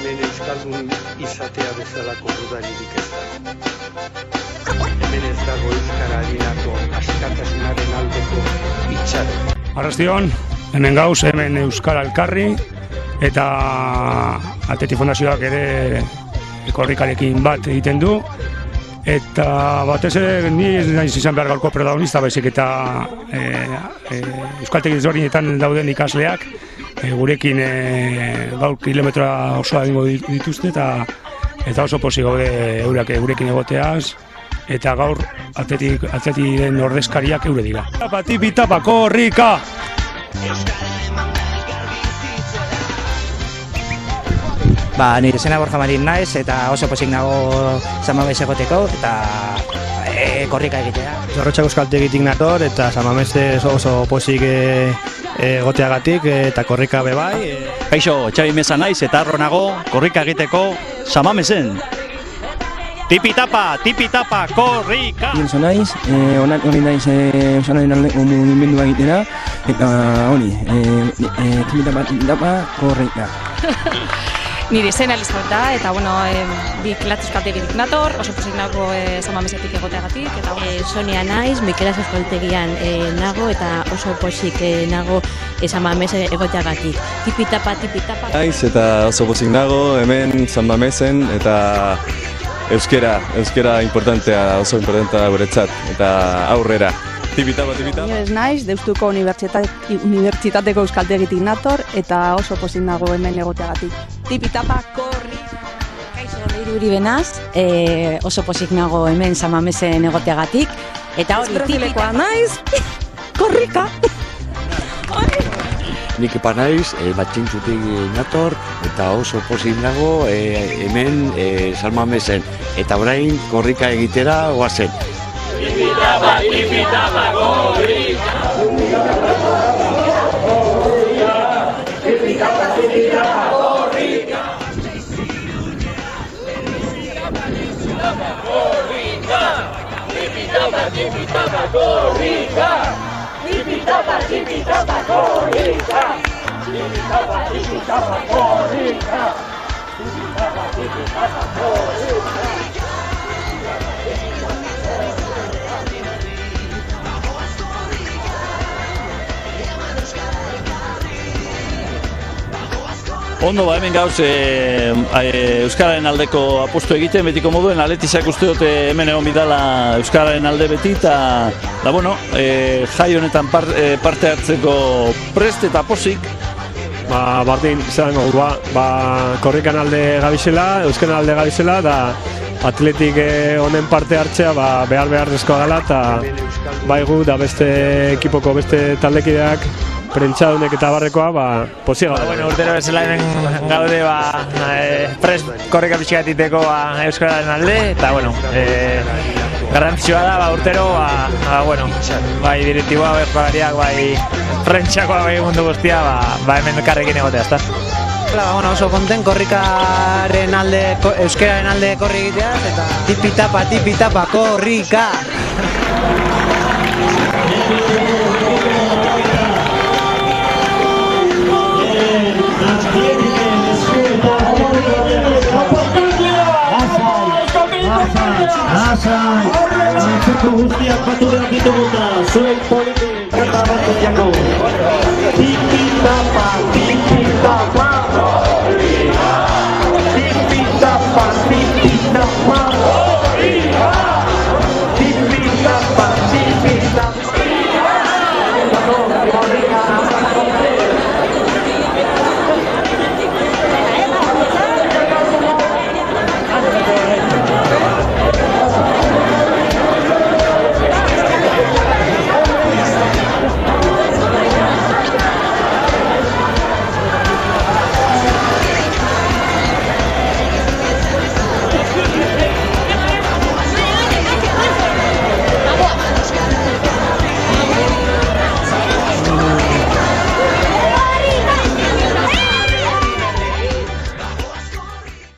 hemen euskaldun izatea bezalako dudaririk ez da. Hemen ez dago euskararako askatasunaren aldeko itxaro. Arrastion, hemen gauz, hemen Euskara Elkarri eta Athletic Fundazioak ere korrikarekin bat egiten du. Eta batez ere, ni ez naiz izan behar gaurko protagonista, baizik eta euskaltegi ezberdinetan dauden ikasleak gurekin gaur kilometroa osoa egingo dituzte eta oso pozik gaude eurak gurekin egoteaz. Eta gaur atletiren ordezkariak eure dira. Tipi-tapa, korrika! Nire izena Borja Marin naiz eta oso pozik nago San Mamés egoteko eta korrika egitea. Zorrotxako euskaltegitik nator eta San Mamés oso pozik egoteagatik eta korrika bebai. Kaixo, Txabi Meza naiz eta arro nago korrika egiteko San Mamésen. Tipi-tapa, korrika! Bielso naiz, honi naiz Euskaldunaren aldeko mugimendua egitera eta honi, tipi-tapa, korrika. Nire izena Elizabeth da, eta bi kilatz euskaltegitik nator, oso pozik nago San Mamésetik egoteagatik. Sonia naiz, Mikelas euskaltegian nago eta oso pozik nago San Mamés egoteagatik. Tipi-tapa. Naiz eta oso pozik nago hemen San Mamésen eta euskera oso importantea guretzat eta aurrera. Tipi-tapa. Nire naiz, Deustuko Unibertsitateko euskaltegitik nator eta oso pozik nago hemen egoteagatik. Tipi-tapa, korrika! Kaixo, Leiru Uribe naiz, oso pozik nago hemen San Mamésen egoteagatik. Eta hori, tipi-tapa naiz, korrika! Nik epa naiz, Batxintzutik nator eta oso pozik nago hemen San Mamésen. Eta orain korrika egitera oazen. Tipi-tapa, korrika! Ondo hemen gauz Euskararen aldeko apostu egiten, betiko moduen Athleticak uste dute hemen egon bidala Euskararen alde beti eta jai honetan parte hartzeko prest eta posik. Bardin, izan gaur, korrikan alde gabizela, Euskaren alde gabizela da Athletic honen parte hartzea behar-beharrezkoa dela eta baigu da beste ekipoko beste taldekideak prentsadunek eta barrekoa, poziga. Urtero bezala hemen gaude, prest korrika pixka diteko Euskararen alde, eta, garrantzitsua da, urtero, bai direktiboa, bai pagariak, bai prentsakoa, bai mundu guztia, hemen karrekin egotea, ezta? Oso konten korrikaren alde, Euskararen alde korri egitea, eta tipi-tapa, korrika! Asai, antzeko guztiak batu behar dituguta, zuek